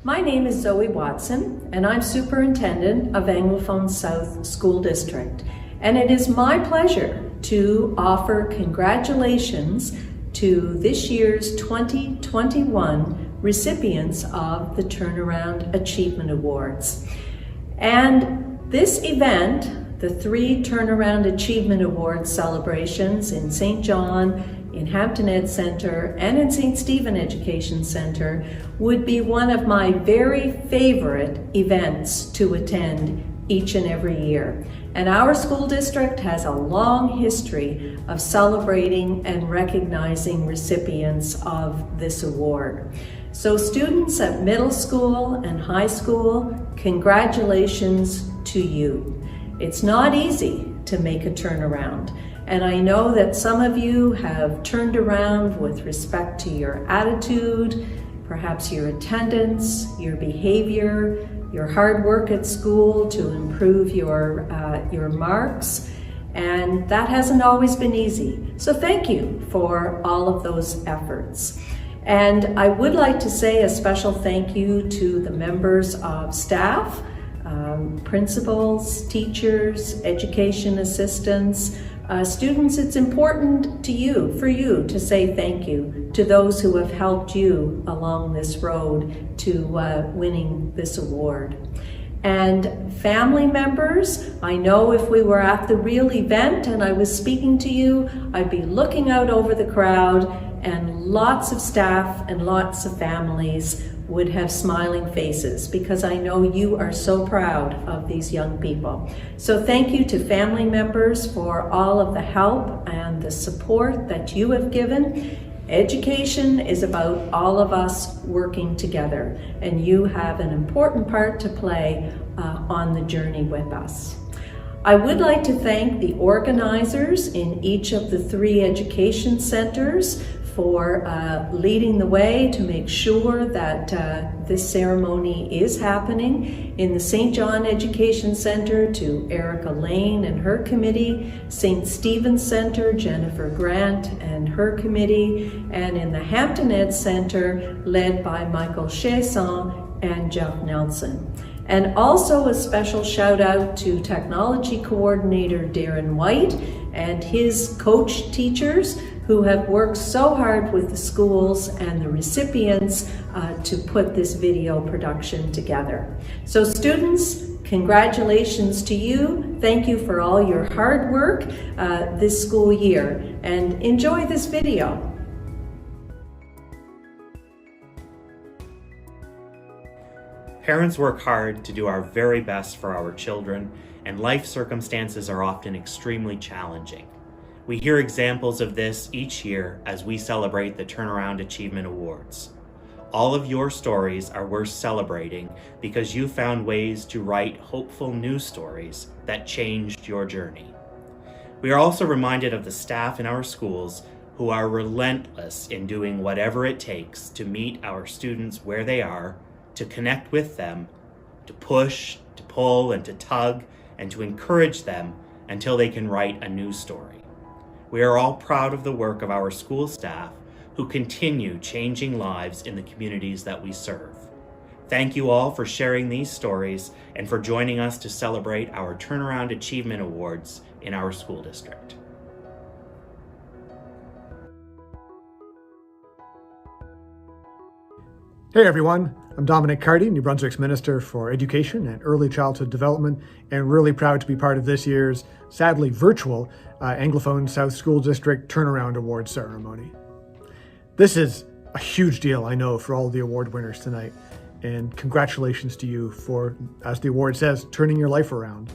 My name is Zoe Watson, and I'm Superintendent of Anglophone South School District. And it is my pleasure to offer congratulations to this year's 2021 recipients of the Turnaround Achievement Awards. And this event, the 3 Turnaround Achievement Awards celebrations in St. John, in Hampton Ed Centre, and in St. Stephen Education Centre, would be one of my very favorite events to attend each and every year. And our school district has a long history of celebrating and recognizing recipients of this award. So students at middle school and high school, congratulations to you. It's not easy to make a turnaround. And I know that some of you have turned around with respect to your attitude, perhaps your attendance, your behavior, your hard work at school to improve your marks. And that hasn't always been easy. So thank you for all of those efforts. And I would like to say a special thank you to the members of staff, principals, teachers, education assistants, students. It's important for you to say thank you to those who have helped you along this road to winning this award. And family members, I know if we were at the real event and I was speaking to you, I'd be looking out over the crowd and lots of staff and lots of families would have smiling faces because I know you are so proud of these young people. So thank you to family members for all of the help and the support that you have given. Education is about all of us working together, and you have an important part to play on the journey with us. I would like to thank the organizers in each of the 3 education centers for leading the way to make sure that this ceremony is happening. In the St. John Education Centre, to Erica Lane and her committee, St. Stephen's Centre, Jennifer Grant and her committee, and in the Hampton Ed Centre, led by Michael Chasson and Jeff Nelson. And also a special shout out to Technology Coordinator Darren White and his coach teachers who have worked so hard with the schools and the recipients to put this video production together. So students, congratulations to you. Thank you for all your hard work this school year, and enjoy this video. Parents work hard to do our very best for our children, and life circumstances are often extremely challenging. We hear examples of this each year as we celebrate the Turnaround Achievement Awards. All of your stories are worth celebrating because you found ways to write hopeful news stories that changed your journey. We are also reminded of the staff in our schools who are relentless in doing whatever it takes to meet our students where they are, to connect with them, to push, to pull, and to tug, and to encourage them until they can write a news story. We are all proud of the work of our school staff who continue changing lives in the communities that we serve. Thank you all for sharing these stories and for joining us to celebrate our Turnaround Achievement Awards in our school district. Hey everyone, I'm Dominic Carty, New Brunswick's Minister for Education and Early Childhood Development, and really proud to be part of this year's, sadly virtual, Anglophone South School District Turnaround Awards ceremony. This is a huge deal, I know, for all the award winners tonight, and congratulations to you for, as the award says, turning your life around.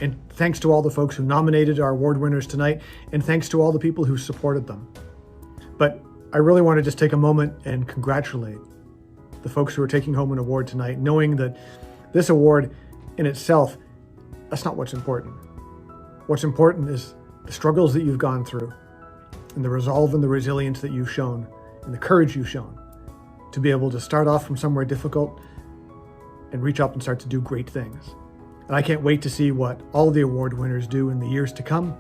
And thanks to all the folks who nominated our award winners tonight, and thanks to all the people who supported them. But I really want to just take a moment and congratulate the folks who are taking home an award tonight, knowing that this award in itself, that's not what's important. What's important is the struggles that you've gone through, and the resolve and the resilience that you've shown, and the courage you've shown to be able to start off from somewhere difficult and reach up and start to do great things. And I can't wait to see what all the award winners do in the years to come,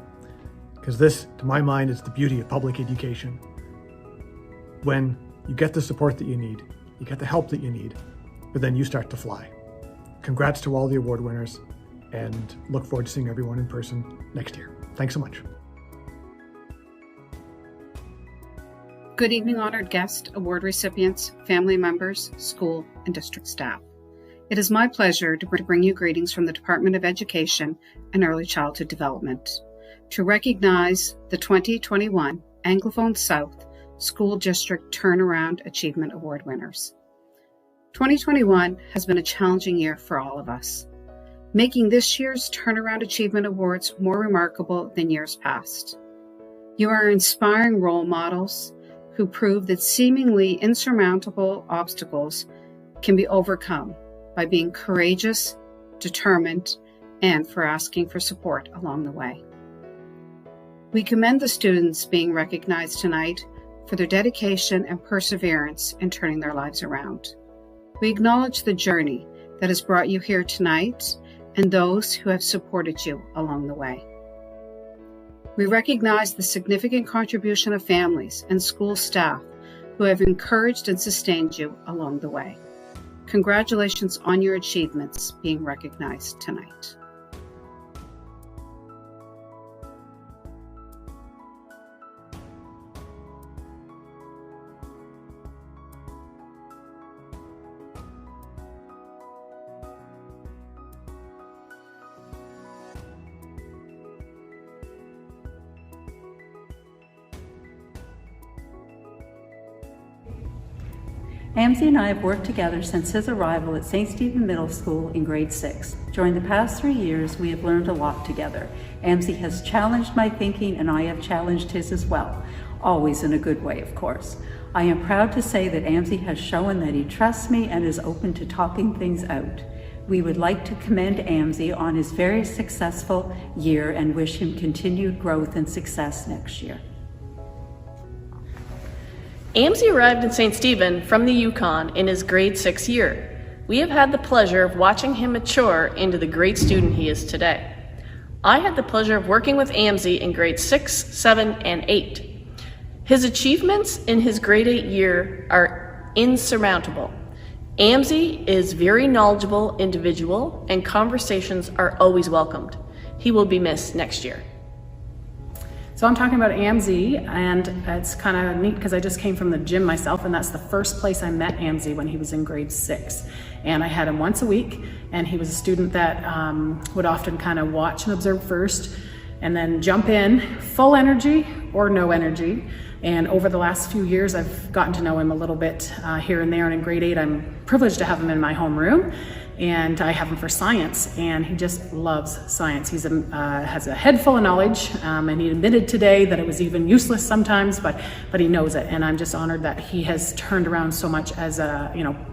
because this, to my mind, is the beauty of public education. When you get the support that you need, you get the help that you need, but then you start to fly. Congrats to all the award winners, and look forward to seeing everyone in person next year. Thanks so much. Good evening, honored guests, award recipients, family members, school, and district staff. It is my pleasure to bring you greetings from the Department of Education and Early Childhood Development to recognize the 2021 Anglophone South School District Turnaround Achievement Award winners. 2021 has been a challenging year for all of us, making this year's Turnaround Achievement Awards more remarkable than years past. You are inspiring role models who prove that seemingly insurmountable obstacles can be overcome by being courageous, determined, and for asking for support along the way. We commend the students being recognized tonight for their dedication and perseverance in turning their lives around. We acknowledge the journey that has brought you here tonight and those who have supported you along the way. We recognize the significant contribution of families and school staff who have encouraged and sustained you along the way. Congratulations on your achievements being recognized tonight. Amzie and I have worked together since his arrival at St. Stephen Middle School in grade 6. During the past 3 years, we have learned a lot together. Amzie has challenged my thinking and I have challenged his as well, always in a good way, of course. I am proud to say that Amzie has shown that he trusts me and is open to talking things out. We would like to commend Amzie on his very successful year and wish him continued growth and success next year. Amzie arrived in St. Stephen from the Yukon in his grade 6 year. We have had the pleasure of watching him mature into the great student he is today. I had the pleasure of working with Amzie in grades 6, 7, and 8. His achievements in his grade 8 year are insurmountable. Amzie is a very knowledgeable individual and conversations are always welcomed. He will be missed next year. So I'm talking about Amzie, and it's kind of neat because I just came from the gym myself, and that's the first place I met Amzie when he was in grade 6. And I had him once a week, and he was a student that would often kind of watch and observe first, and then jump in, full energy or no energy. And over the last few years, I've gotten to know him a little bit here and there, and in grade 8, I'm privileged to have him in my homeroom. And I have him for science, and he just loves science. He has a head full of knowledge, and he admitted today that it was even useless sometimes, but he knows it. And I'm just honored that he has turned around so much as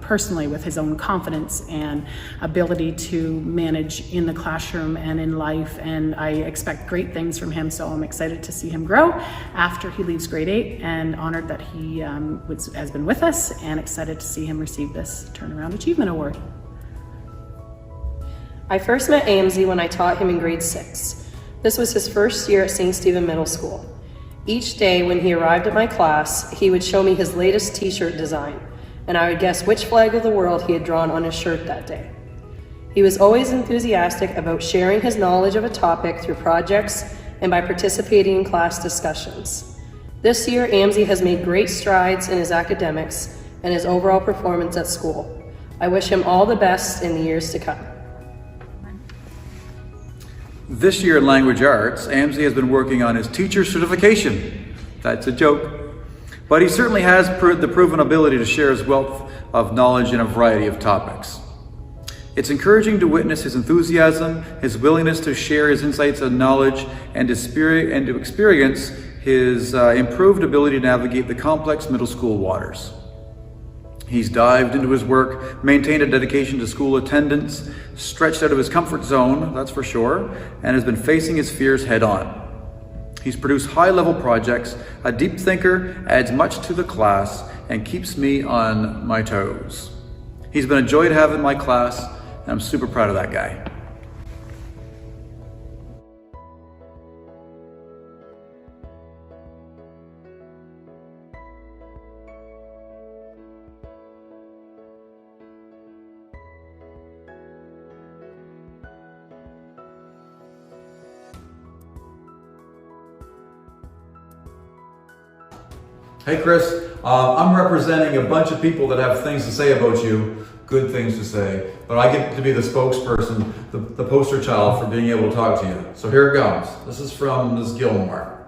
personally with his own confidence and ability to manage in the classroom and in life. And I expect great things from him, so I'm excited to see him grow after he leaves grade 8, and honored that he has been with us, and excited to see him receive this Turnaround Achievement Award. I first met Amzie when I taught him in grade 6. This was his first year at St. Stephen Middle School. Each day when he arrived at my class, he would show me his latest t-shirt design, and I would guess which flag of the world he had drawn on his shirt that day. He was always enthusiastic about sharing his knowledge of a topic through projects and by participating in class discussions. This year, Amzie has made great strides in his academics and his overall performance at school. I wish him all the best in the years to come. This year in Language Arts, Amzie has been working on his teacher certification. That's a joke. But he certainly has the proven ability to share his wealth of knowledge in a variety of topics. It's encouraging to witness his enthusiasm, his willingness to share his insights and knowledge, and to experience his improved ability to navigate the complex middle school waters. He's dived into his work, maintained a dedication to school attendance, stretched out of his comfort zone, that's for sure, and has been facing his fears head on. He's produced high-level projects, a deep thinker, adds much to the class, and keeps me on my toes. He's been a joy to have in my class, and I'm super proud of that guy. Hey Chris, I'm representing a bunch of people that have things to say about you, good things to say, but I get to be the spokesperson, the poster child for being able to talk to you. So here it goes. This is from Ms. Gilmore.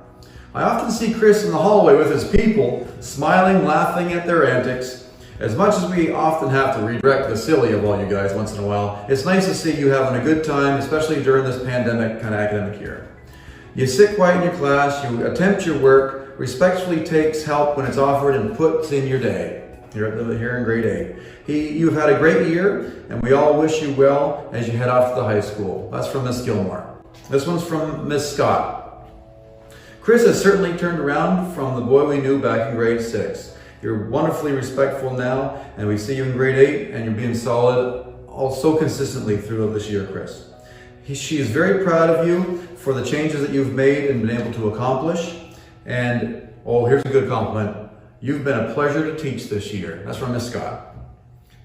I often see Chris in the hallway with his people, smiling, laughing at their antics. As much as we often have to redirect the silly of all you guys once in a while, it's nice to see you having a good time, especially during this pandemic kind of academic year. You sit quiet in your class, you attempt your work, respectfully takes help when it's offered, and puts in your day. Here in grade 8. You've had a great year, and we all wish you well as you head off to the high school. That's from Miss Gilmore. This one's from Miss Scott. Chris has certainly turned around from the boy we knew back in grade 6. You're wonderfully respectful now, and we see you in grade 8, and you're being solid so consistently through this year, Chris. She is very proud of you for the changes that you've made and been able to accomplish. And, oh, here's a good compliment. You've been a pleasure to teach this year. That's from Miss Scott.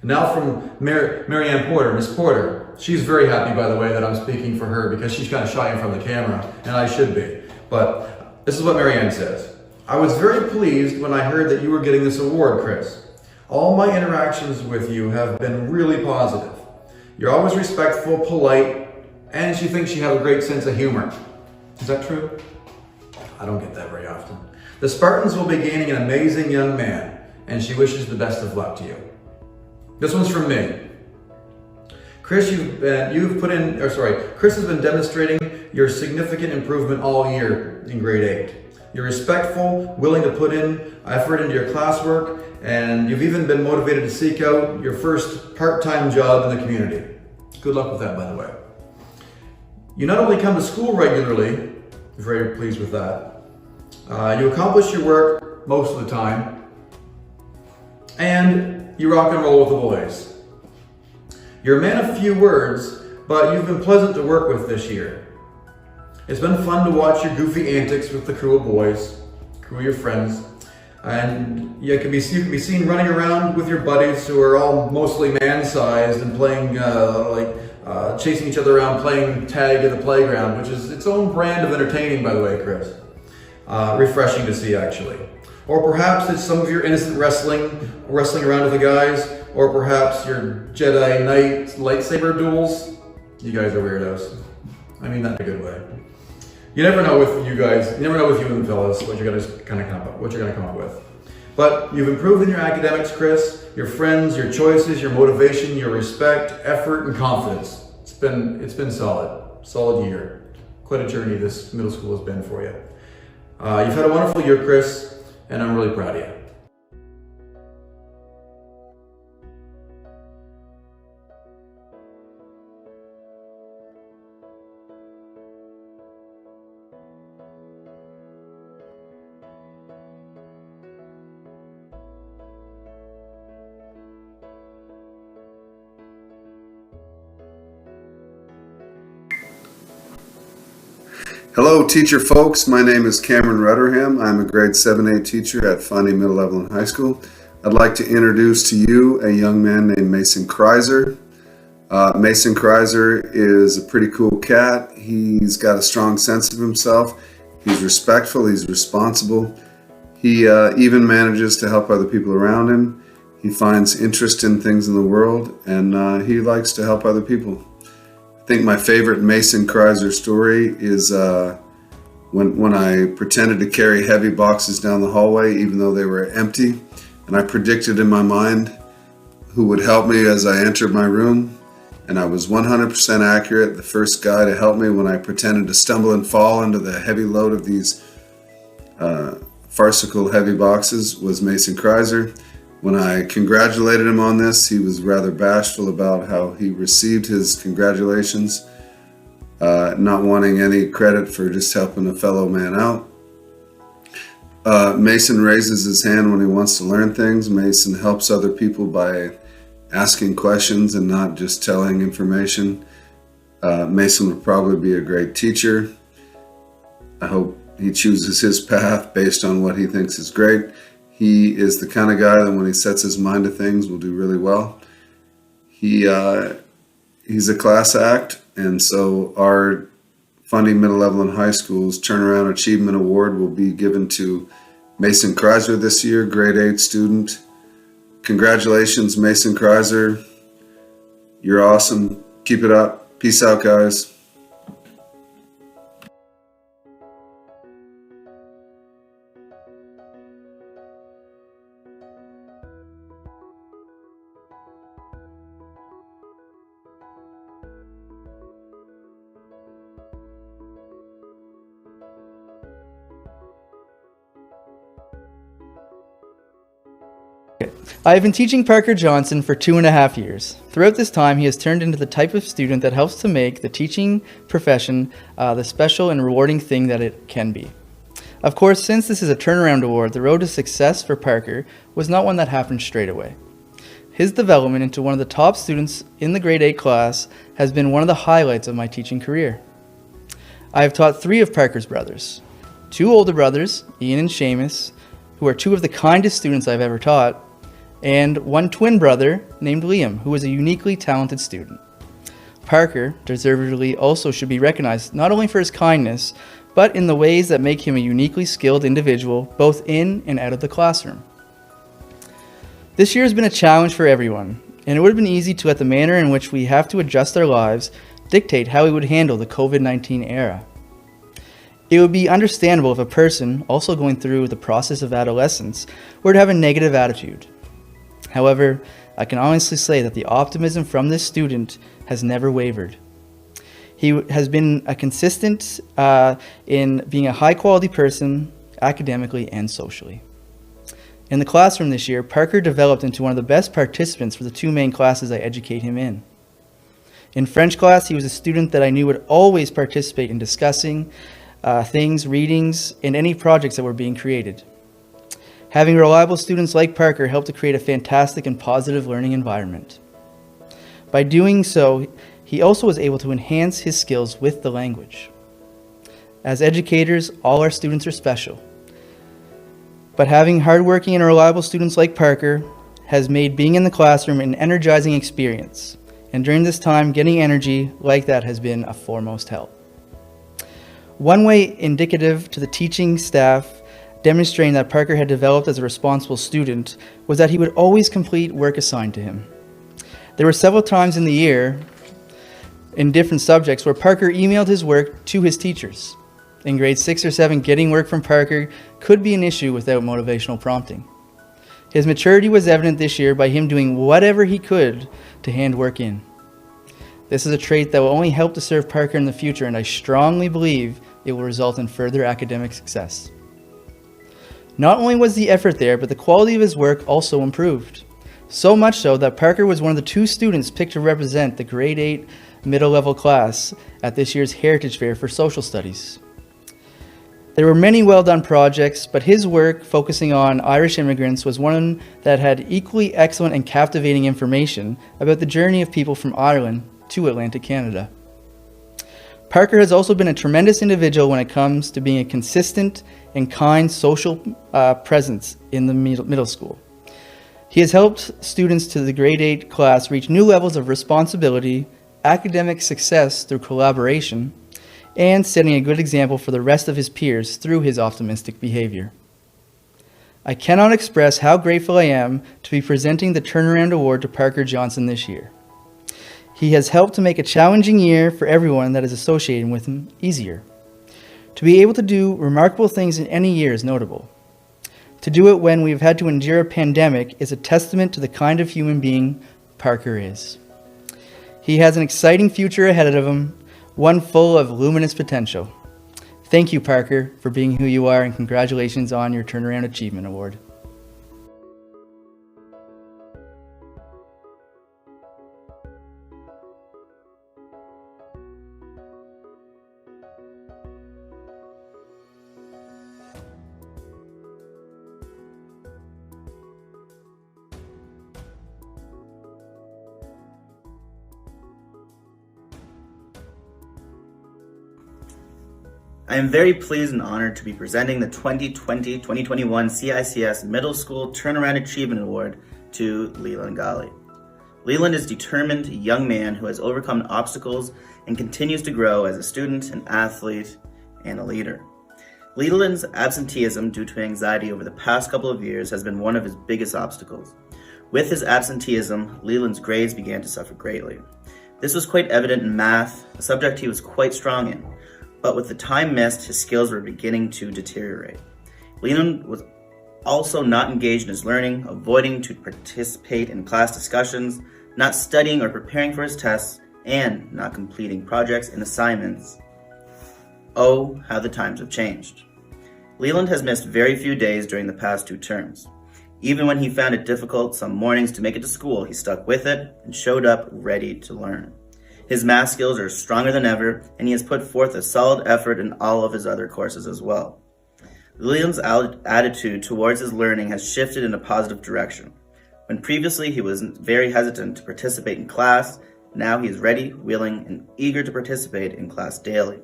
And now from Marianne Porter, Miss Porter. She's very happy, by the way, that I'm speaking for her because she's kind of shy in front of the camera, and I should be. But this is what Marianne says. I was very pleased when I heard that you were getting this award, Chris. All my interactions with you have been really positive. You're always respectful, polite, and she thinks you have a great sense of humor. Is that true? I don't get that very often. The Spartans will be gaining an amazing young man, and she wishes the best of luck to you. This one's from me. Chris, Chris has been demonstrating your significant improvement all year in grade 8. You're respectful, willing to put in effort into your classwork, and you've even been motivated to seek out your first part-time job in the community. Good luck with that, by the way. You not only come to school regularly, very pleased with that, you accomplish your work most of the time, and you rock and roll with the boys. You're a man of few words, but you've been pleasant to work with this year. It's been fun to watch your goofy antics with the crew of boys, crew of your friends, and you can be seen running around with your buddies who are all mostly man-sized and playing, chasing each other around, playing tag in the playground, which is its own brand of entertaining, by the way, Chris. Refreshing to see, actually. Or perhaps it's some of your innocent wrestling around with the guys, or perhaps your Jedi Knight lightsaber duels. You guys are weirdos. I mean that in a good way. You never know with you guys, you never know with you and the fellas what you're gonna come up with. But you've improved in your academics, Chris, your friends, your choices, your motivation, your respect, effort, and confidence. It's been solid year. Quite a journey this middle school has been for you. You've had a wonderful year, Chris, and I'm really proud of you. Hello, teacher folks. My name is Cameron Rutterham. I'm a grade 7A teacher at Fundy Middle Level High School. I'd like to introduce to you a young man named Mason Kreiser. Mason Kreiser is a pretty cool cat. He's got a strong sense of himself. He's respectful. He's responsible. He even manages to help other people around him. He finds interest in things in the world, and he likes to help other people. I think my favorite Mason Kreiser story is when I pretended to carry heavy boxes down the hallway even though they were empty, and I predicted in my mind who would help me as I entered my room, and I was 100% accurate. The first guy to help me when I pretended to stumble and fall under the heavy load of these farcical heavy boxes was Mason Kreiser. When I congratulated him on this, he was rather bashful about how he received his congratulations, not wanting any credit for just helping a fellow man out. Mason raises his hand when he wants to learn things. Mason helps other people by asking questions and not just telling information. Mason would probably be a great teacher. I hope he chooses his path based on what he thinks is great. He is the kind of guy that when he sets his mind to things will do really well. He's a class act, and so our Fundy Middle Level and High School's Turnaround Achievement Award will be given to Mason Kreiser this year, grade 8 student. Congratulations, Mason Kreiser. You're awesome. Keep it up. Peace out, guys. I have been teaching Parker Johnson for 2.5 years. Throughout this time, he has turned into the type of student that helps to make the teaching profession the special and rewarding thing that it can be. Of course, since this is a turnaround award, the road to success for Parker was not one that happened straight away. His development into one of the top students in the grade 8 class has been one of the highlights of my teaching career. I have taught 3 of Parker's brothers, 2 older brothers, Ian and Seamus, who are 2 of the kindest students I've ever taught, and 1 twin brother named Liam, who is a uniquely talented student. Parker, deservedly, also should be recognized not only for his kindness, but in the ways that make him a uniquely skilled individual, both in and out of the classroom. This year has been a challenge for everyone, and it would have been easy to let the manner in which we have to adjust our lives dictate how we would handle the COVID-19 era. It would be understandable if a person, also going through the process of adolescence, were to have a negative attitude. However, I can honestly say that the optimism from this student has never wavered. He has been a consistent in being a high-quality person, academically and socially. In the classroom this year, Parker developed into one of the best participants for the 2 main classes I educate him in. In French class, he was a student that I knew would always participate in discussing things, readings, and any projects that were being created. Having reliable students like Parker helped to create a fantastic and positive learning environment. By doing so, he also was able to enhance his skills with the language. As educators, all our students are special. But having hardworking and reliable students like Parker has made being in the classroom an energizing experience. And during this time, getting energy like that has been a foremost help. One way indicative to the teaching staff demonstrating that Parker had developed as a responsible student was that he would always complete work assigned to him. There were several times in the year in different subjects where Parker emailed his work to his teachers. In grade 6 or 7, getting work from Parker could be an issue without motivational prompting. His maturity was evident this year by him doing whatever he could to hand work in. This is a trait that will only help to serve Parker in the future, and I strongly believe it will result in further academic success. Not only was the effort there, but the quality of his work also improved. So much so that Parker was one of the 2 students picked to represent the grade 8 middle level class at this year's Heritage Fair for Social Studies. There were many well done projects, but his work focusing on Irish immigrants was one that had equally excellent and captivating information about the journey of people from Ireland to Atlantic Canada. Parker has also been a tremendous individual when it comes to being a consistent and kind social presence in the middle school. He has helped students to the grade 8 class reach new levels of responsibility, academic success through collaboration, and setting a good example for the rest of his peers through his optimistic behavior. I cannot express how grateful I am to be presenting the Turnaround Award to Parker Johnson this year. He has helped to make a challenging year for everyone that is associated with him easier. To be able to do remarkable things in any year is notable. To do it when we've had to endure a pandemic is a testament to the kind of human being Parker is. He has an exciting future ahead of him, one full of luminous potential. Thank you, Parker, for being who you are, and congratulations on your Turnaround Achievement Award. I am very pleased and honored to be presenting the 2020-2021 CICS Middle School Turnaround Achievement Award to Leland Galley. Leland is a determined young man who has overcome obstacles and continues to grow as a student, an athlete, and a leader. Leland's absenteeism due to anxiety over the past couple of years has been one of his biggest obstacles. With his absenteeism, Leland's grades began to suffer greatly. This was quite evident in math, a subject he was quite strong in, but with the time missed, his skills were beginning to deteriorate. Leland was also not engaged in his learning, avoiding to participate in class discussions, not studying or preparing for his tests, and not completing projects and assignments. Oh, how the times have changed. Leland has missed very few days during the past 2 terms. Even when he found it difficult some mornings to make it to school, he stuck with it and showed up ready to learn. His math skills are stronger than ever, and he has put forth a solid effort in all of his other courses as well. Leland's attitude towards his learning has shifted in a positive direction. When previously he was very hesitant to participate in class, now he is ready, willing, and eager to participate in class daily.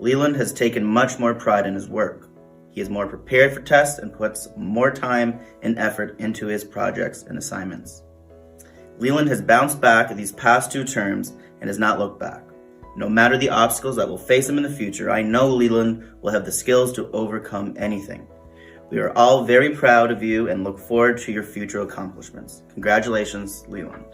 Leland has taken much more pride in his work. He is more prepared for tests and puts more time and effort into his projects and assignments. Leland has bounced back these past 2 terms and has not looked back. No matter the obstacles that will face him in the future, I know Leland will have the skills to overcome anything. We are all very proud of you and look forward to your future accomplishments. Congratulations, Leland.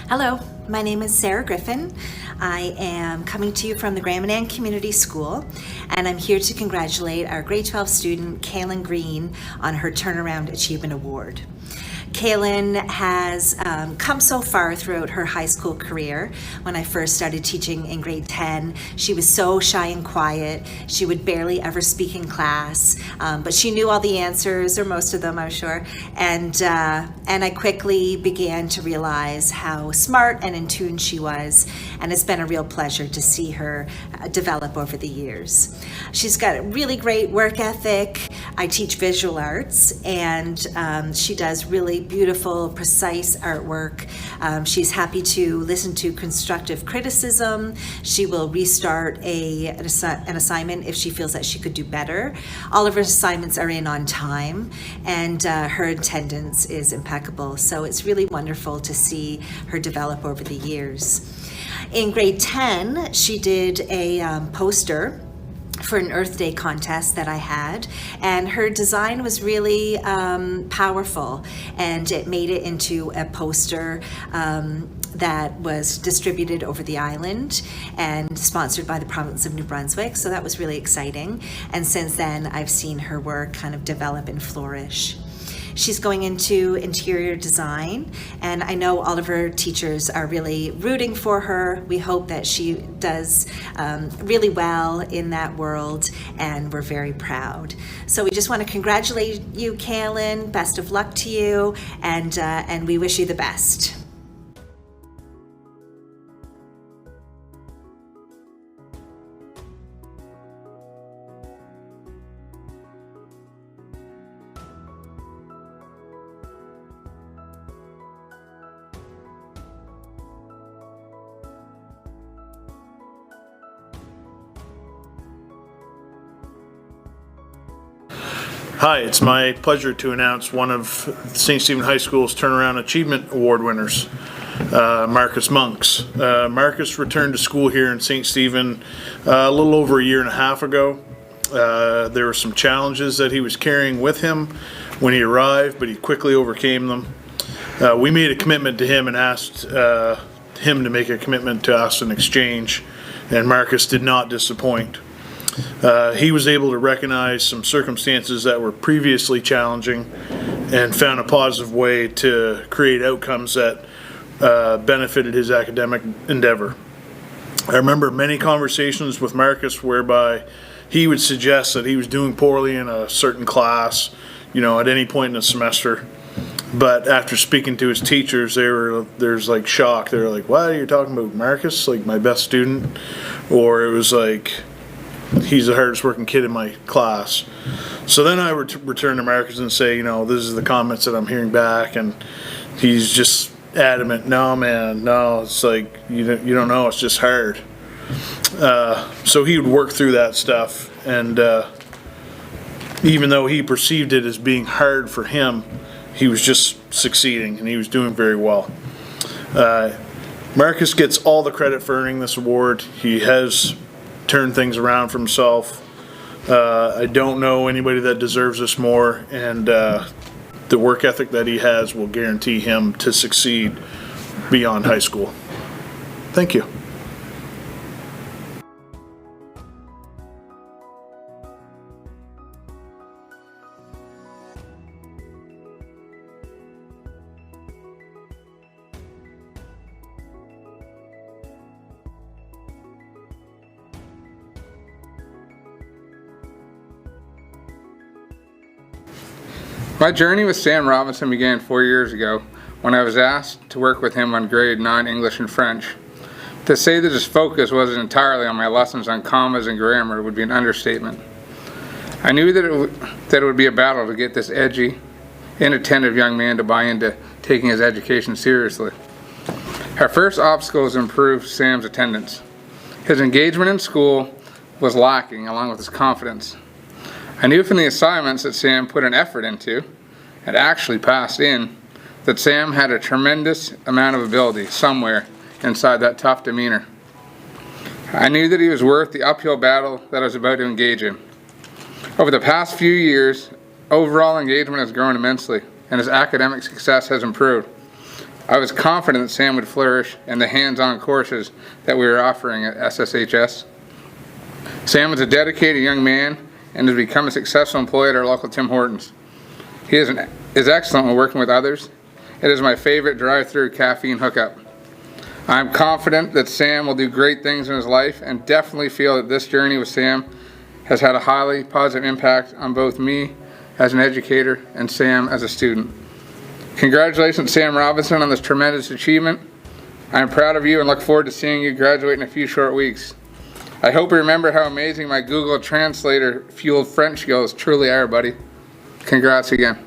Hello, my name is Sarah Griffin. I am coming to you from the Grand Manan Community School, and I'm here to congratulate our grade 12 student, Caelan Green, on her Turnaround Achievement Award. Caelan has come so far throughout her high school career. When I first started teaching in grade 10, she was so shy and quiet. She would barely ever speak in class, but she knew all the answers, or most of them, I'm sure. And I quickly began to realize how smart and in tune she was, and it's been a real pleasure to see her develop over the years. She's got a really great work ethic. I teach visual arts, and she does really beautiful, precise artwork. She's happy to listen to constructive criticism. She will restart an assignment if she feels that she could do better. All of her assignments are in on time, and her attendance is impeccable. So it's really wonderful to see her develop over the years. In grade 10, she did a poster for an Earth Day contest that I had, and her design was really powerful, and it made it into a poster that was distributed over the island and sponsored by the province of New Brunswick, so that was really exciting. And since then, I've seen her work kind of develop and flourish. She's going into interior design, and I know all of her teachers are really rooting for her. We hope that she does really well in that world, and we're very proud. So we just want to congratulate you, Caelan. Best of luck to you, and we wish you the best. Hi, it's my pleasure to announce one of St. Stephen High School's Turnaround Achievement Award winners, Marcus Monks. Marcus returned to school here in St. Stephen a little over a year and a half ago. There were some challenges that he was carrying with him when he arrived, but he quickly overcame them. We made a commitment to him and asked him to make a commitment to us in exchange, and Marcus did not disappoint. He was able to recognize some circumstances that were previously challenging and found a positive way to create outcomes that benefited his academic endeavor. I remember many conversations with Marcus whereby he would suggest that he was doing poorly in a certain class, at any point in the semester. But after speaking to his teachers, there's like shock. They were like, "What are you talking about, Marcus? Like my best student?" Or it was like, "He's the hardest working kid in my class." So then I would return to Marcus and say, "This is the comments that I'm hearing back." And he's just adamant, no man, no, it's like, you don't know, it's just hard. So he would work through that stuff, and even though he perceived it as being hard for him, he was just succeeding, and he was doing very well. Marcus gets all the credit for earning this award. He has turned things around for himself. I don't know anybody that deserves this more, and the work ethic that he has will guarantee him to succeed beyond high school. Thank you. My journey with Sam Robinson began 4 years ago when I was asked to work with him on grade 9 English and French. To say that his focus wasn't entirely on my lessons on commas and grammar would be an understatement. I knew that it would be a battle to get this edgy, inattentive young man to buy into taking his education seriously. Our first obstacle was to improve Sam's attendance. His engagement in school was lacking, along with his confidence. I knew from the assignments that Sam put an effort into, and actually passed in, that Sam had a tremendous amount of ability somewhere inside that tough demeanor. I knew that he was worth the uphill battle that I was about to engage in. Over the past few years, overall engagement has grown immensely, and his academic success has improved. I was confident that Sam would flourish in the hands-on courses that we were offering at SSHS. Sam is a dedicated young man and has become a successful employee at our local Tim Hortons. He is excellent when working with others. It is my favorite drive-through caffeine hookup. I'm confident that Sam will do great things in his life, and definitely feel that this journey with Sam has had a highly positive impact on both me as an educator and Sam as a student. Congratulations, Sam Robinson, on this tremendous achievement. I am proud of you and look forward to seeing you graduate in a few short weeks. I hope you remember how amazing my Google Translator fueled French skills truly are, buddy. Congrats again.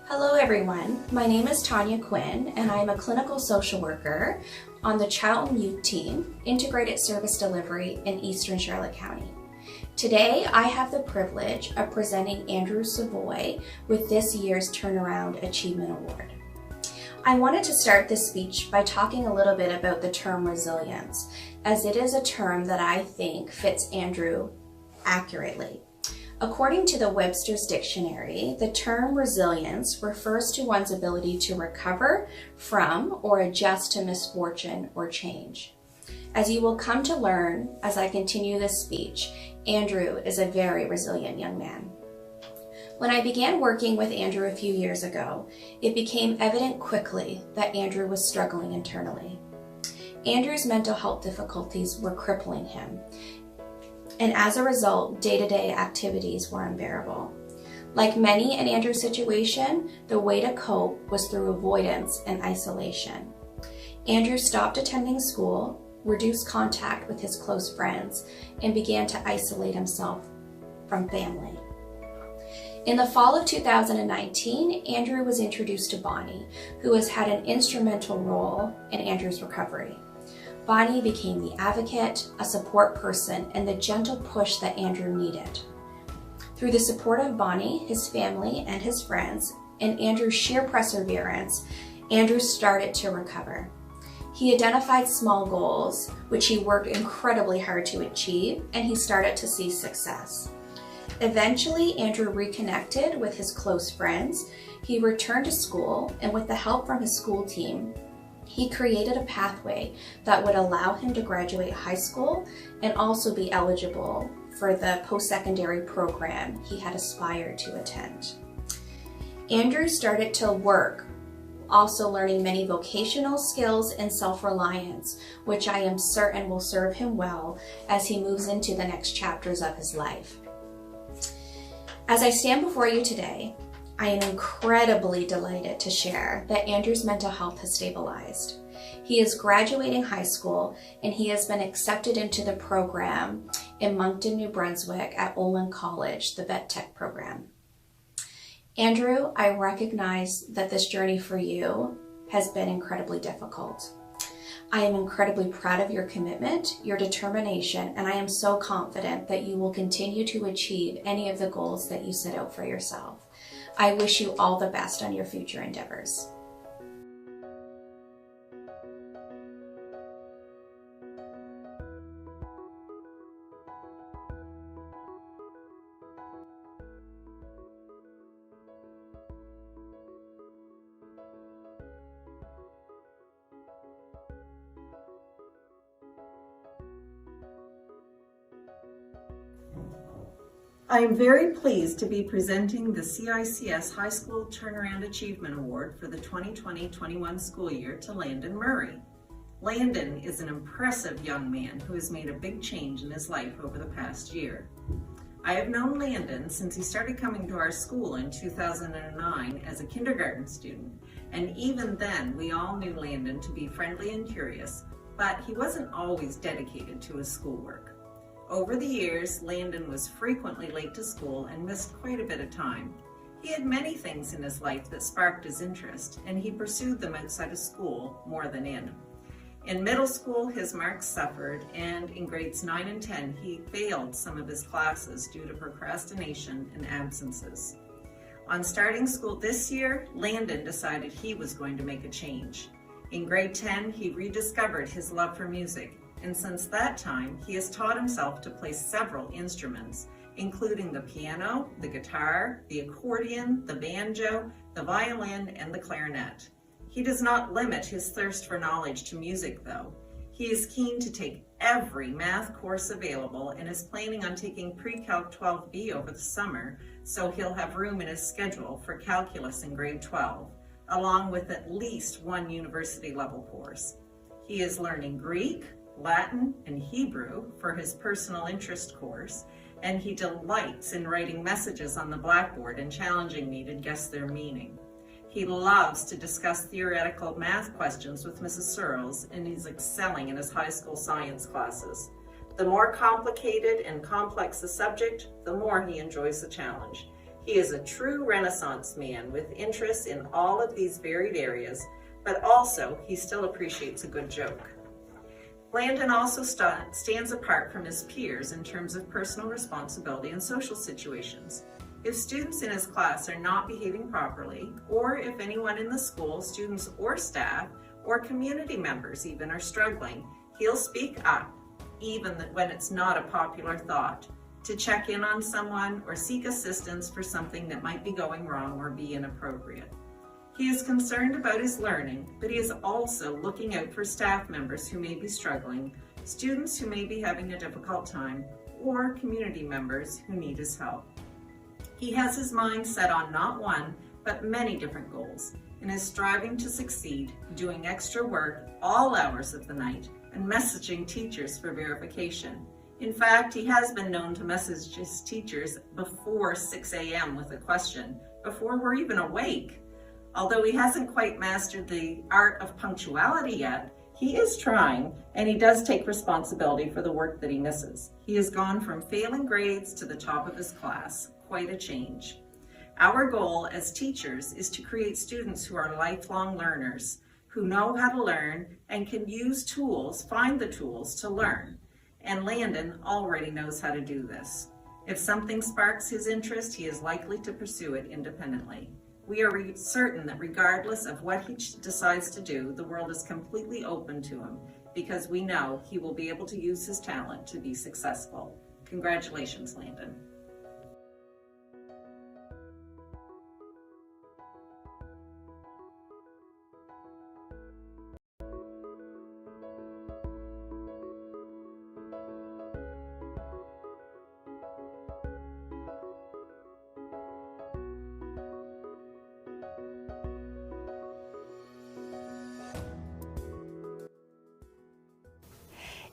Hello everyone, my name is Tanya Quinn and I am a clinical social worker on the Charlton Youth Team, Integrated Service Delivery in Eastern Charlotte County. Today I have the privilege of presenting Andrew Savoy with this year's Turnaround Achievement Award. I wanted to start this speech by talking a little bit about the term resilience, as it is a term that I think fits Andrew accurately. According to the Webster's Dictionary, the term resilience refers to one's ability to recover from or adjust to misfortune or change. As you will come to learn as I continue this speech, Andrew is a very resilient young man. When I began working with Andrew a few years ago, it became evident quickly that Andrew was struggling internally. Andrew's mental health difficulties were crippling him, and as a result, day-to-day activities were unbearable. Like many in Andrew's situation, the way to cope was through avoidance and isolation. Andrew stopped attending school, reduced contact with his close friends, and began to isolate himself from family. In the fall of 2019, Andrew was introduced to Bonnie, who has had an instrumental role in Andrew's recovery. Bonnie became the advocate, a support person, and the gentle push that Andrew needed. Through the support of Bonnie, his family, and his friends, and Andrew's sheer perseverance, Andrew started to recover. He identified small goals, which he worked incredibly hard to achieve, and he started to see success. Eventually, Andrew reconnected with his close friends. He returned to school, and with the help from his school team, he created a pathway that would allow him to graduate high school and also be eligible for the post-secondary program he had aspired to attend. Andrew started to work also learning many vocational skills and self-reliance, which I am certain will serve him well as he moves into the next chapters of his life. As I stand before you today, I am incredibly delighted to share that Andrew's mental health has stabilized. He is graduating high school and he has been accepted into the program in Moncton, New Brunswick at Olin College, the Vet Tech program. Andrew, I recognize that this journey for you has been incredibly difficult. I am incredibly proud of your commitment, your determination, and I am so confident that you will continue to achieve any of the goals that you set out for yourself. I wish you all the best on your future endeavors. I am very pleased to be presenting the CICS High School Turnaround Achievement Award for the 2020-21 school year to Landen Murray. Landen is an impressive young man who has made a big change in his life over the past year. I have known Landen since he started coming to our school in 2009 as a kindergarten student, and even then we all knew Landen to be friendly and curious, but he wasn't always dedicated to his schoolwork. Over the years, Landen was frequently late to school and missed quite a bit of time. He had many things in his life that sparked his interest, and he pursued them outside of school more than in. In middle school, his marks suffered, and in grades 9 and 10, he failed some of his classes due to procrastination and absences. On starting school this year, Landen decided he was going to make a change. In grade 10, he rediscovered his love for music, and since that time, he has taught himself to play several instruments, including the piano, the guitar, the accordion, the banjo, the violin, and the clarinet. He does not limit his thirst for knowledge to music, though. He is keen to take every math course available and is planning on taking Pre-Calc 12B over the summer, so he'll have room in his schedule for calculus in grade 12, along with at least one university-level course. He is learning Greek, Latin, and Hebrew for his personal interest course, and he delights in writing messages on the blackboard and challenging me to guess their meaning. He loves to discuss theoretical math questions with Mrs. Searles, and he's excelling in his high school science classes. The more complicated and complex the subject, the more he enjoys the challenge. He is a true Renaissance man with interests in all of these varied areas, but also he still appreciates a good joke. Landen also stands apart from his peers in terms of personal responsibility in social situations. If students in his class are not behaving properly, or if anyone in the school, students or staff, or community members even are struggling, he'll speak up, even when it's not a popular thought, to check in on someone or seek assistance for something that might be going wrong or be inappropriate. He is concerned about his learning, but he is also looking out for staff members who may be struggling, students who may be having a difficult time, or community members who need his help. He has his mind set on not one, but many different goals, and is striving to succeed, doing extra work all hours of the night, and messaging teachers for verification. In fact, he has been known to message his teachers before 6 a.m. with a question, before we're even awake. Although he hasn't quite mastered the art of punctuality yet, he is trying, and he does take responsibility for the work that he misses. He has gone from failing grades to the top of his class. Quite a change. Our goal as teachers is to create students who are lifelong learners, who know how to learn and can use tools, find the tools to learn. And Landen already knows how to do this. If something sparks his interest, he is likely to pursue it independently. We are certain that regardless of what he decides to do, the world is completely open to him, because we know he will be able to use his talent to be successful. Congratulations, Landen.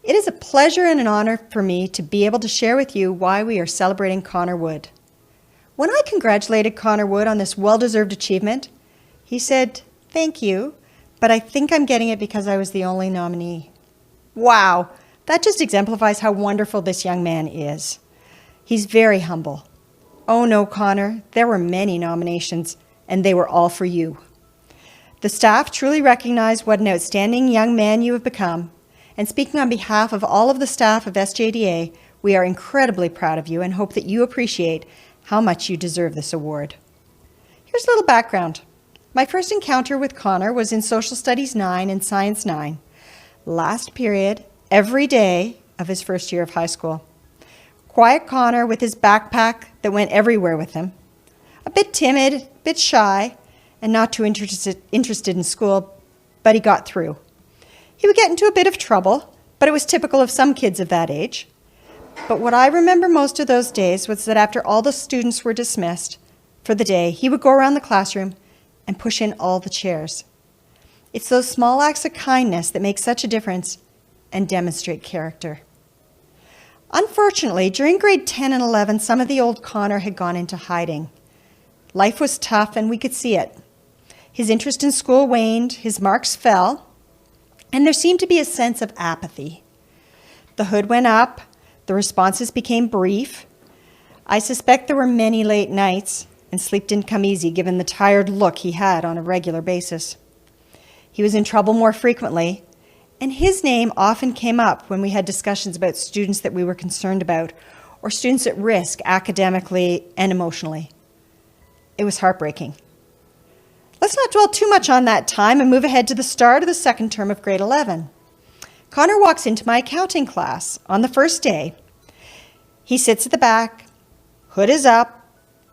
It is a pleasure and an honor for me to be able to share with you why we are celebrating Connor Wood. When I congratulated Connor Wood on this well-deserved achievement, he said, "Thank you, but I think I'm getting it because I was the only nominee." Wow, that just exemplifies how wonderful this young man is. He's very humble. Oh no, Connor, there were many nominations, and they were all for you. The staff truly recognize what an outstanding young man you have become, and speaking on behalf of all of the staff of SJDA, we are incredibly proud of you and hope that you appreciate how much you deserve this award. Here's a little background. My first encounter with Connor was in Social Studies 9 and Science 9, last period, every day of his first year of high school. Quiet Connor with his backpack that went everywhere with him. A bit timid, a bit shy, and not too interested in school, but he got through. He would get into a bit of trouble, but it was typical of some kids of that age. But what I remember most of those days was that after all the students were dismissed for the day, he would go around the classroom and push in all the chairs. It's those small acts of kindness that make such a difference and demonstrate character. Unfortunately, during grade 10 and 11, some of the old Connor had gone into hiding. Life was tough and we could see it. His interest in school waned, his marks fell, and there seemed to be a sense of apathy. The hood went up, the responses became brief. I suspect there were many late nights, and sleep didn't come easy given the tired look he had on a regular basis. He was in trouble more frequently, and his name often came up when we had discussions about students that we were concerned about, or students at risk academically and emotionally. It was heartbreaking. Let's not dwell too much on that time and move ahead to the start of the second term of grade 11. Connor walks into my accounting class on the first day. He sits at the back, hood is up,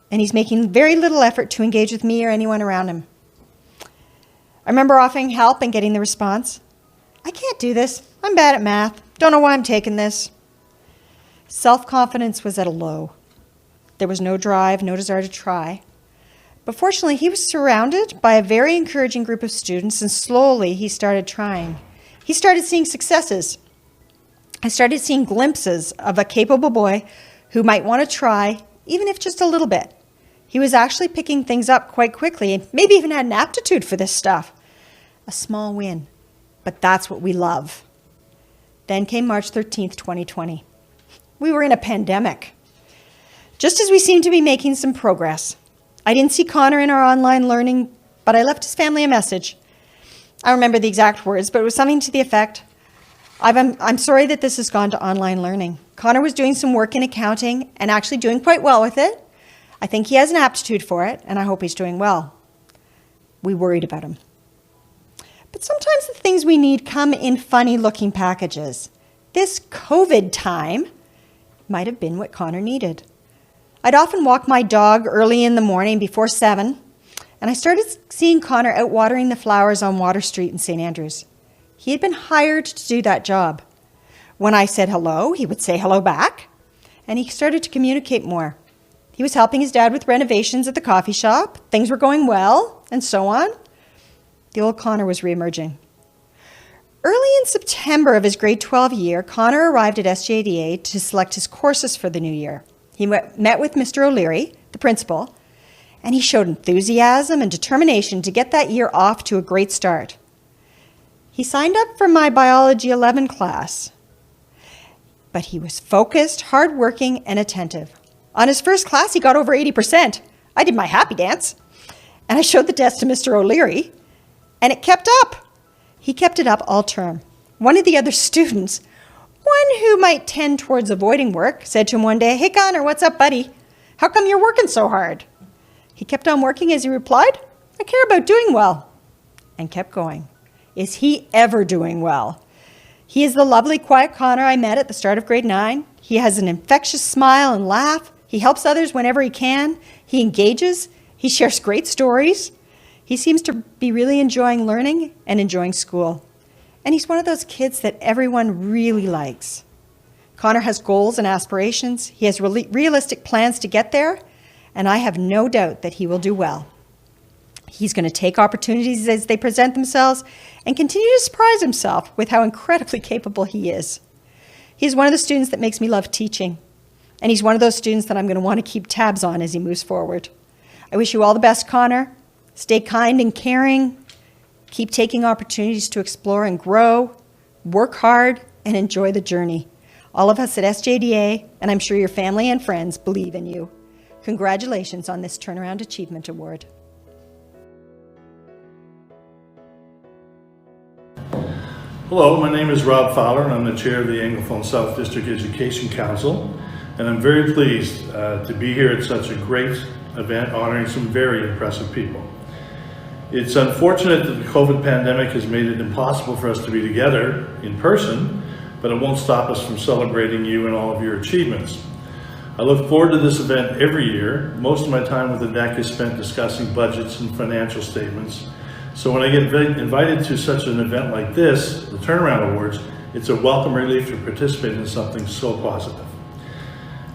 and he's making very little effort to engage with me or anyone around him. I remember offering help and getting the response, "I can't do this. I'm bad at math. Don't know why I'm taking this." Self-confidence was at a low. There was no drive, no desire to try. But fortunately, he was surrounded by a very encouraging group of students, and slowly he started trying. He started seeing successes. I started seeing glimpses of a capable boy who might want to try, even if just a little bit. He was actually picking things up quite quickly and maybe even had an aptitude for this stuff. A small win, but that's what we love. Then came March 13th, 2020. We were in a pandemic. Just as we seemed to be making some progress, I didn't see Connor in our online learning, but I left his family a message. I remember the exact words, but it was something to the effect, I'm sorry that this has gone to online learning. Connor was doing some work in accounting and actually doing quite well with it. I think he has an aptitude for it, and I hope he's doing well. We worried about him. But sometimes the things we need come in funny-looking packages. This COVID time might have been what Connor needed. I'd often walk my dog early in the morning before 7, and I started seeing Connor out watering the flowers on Water Street in St. Andrews. He had been hired to do that job. When I said hello, he would say hello back, and he started to communicate more. He was helping his dad with renovations at the coffee shop. Things were going well, and so on. The old Connor was reemerging. Early in September of his grade 12 year, Connor arrived at SJDA to select his courses for the new year. He met with Mr. O'Leary, the principal, and he showed enthusiasm and determination to get that year off to a great start. He signed up for my Biology 11 class, but he was focused, hardworking, and attentive. On his first class, he got over 80%. I did my happy dance, and I showed the test to Mr. O'Leary, and it kept up. He kept it up all term. One of the other students, one who might tend towards avoiding work, said to him one day, "Hey, Connor, what's up, buddy? How come you're working so hard?" He kept on working as he replied, "I care about doing well," and kept going. Is he ever doing well? He is the lovely, quiet Connor I met at the start of grade 9. He has an infectious smile and laugh. He helps others whenever he can. He engages. He shares great stories. He seems to be really enjoying learning and enjoying school. And he's one of those kids that everyone really likes. Connor has goals and aspirations. He has realistic plans to get there, and I have no doubt that he will do well. He's going to take opportunities as they present themselves and continue to surprise himself with how incredibly capable he is. He's one of the students that makes me love teaching, and he's one of those students that I'm going to want to keep tabs on as he moves forward. I wish you all the best, Connor. Stay kind and caring. Keep taking opportunities to explore and grow. Work hard and enjoy the journey. All of us at SJDA, and I'm sure your family and friends, believe in you. Congratulations on this Turnaround Achievement Award. Hello, my name is Rob Fowler, and I'm the chair of the Anglophone South District Education Council, and I'm very pleased to be here at such a great event honoring some very impressive people. It's unfortunate that the COVID pandemic has made it impossible for us to be together in person, but it won't stop us from celebrating you and all of your achievements. I look forward to this event every year. Most of my time with the NEC is spent discussing budgets and financial statements. So when I get invited to such an event like this, the Turnaround Awards, it's a welcome relief to participate in something so positive.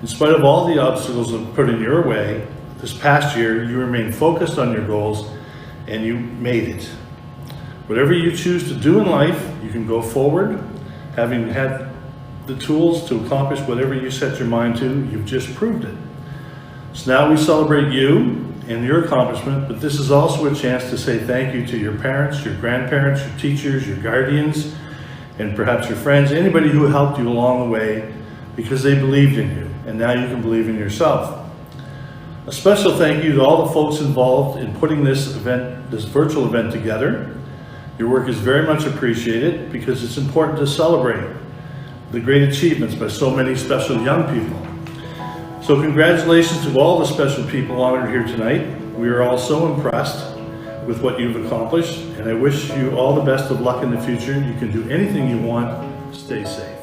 In spite of all the obstacles that put in your way, this past year you remained focused on your goals and you made it. Whatever you choose to do in life, you can go forward. Having had the tools to accomplish whatever you set your mind to, you've just proved it. So now we celebrate you and your accomplishment, but this is also a chance to say thank you to your parents, your grandparents, your teachers, your guardians, and perhaps your friends, anybody who helped you along the way because they believed in you, and now you can believe in yourself. A special thank you to all the folks involved in putting this event, this virtual event together. Your work is very much appreciated because it's important to celebrate the great achievements by so many special young people. So congratulations to all the special people honored here tonight. We are all so impressed with what you've accomplished, and I wish you all the best of luck in the future. You can do anything you want. Stay safe.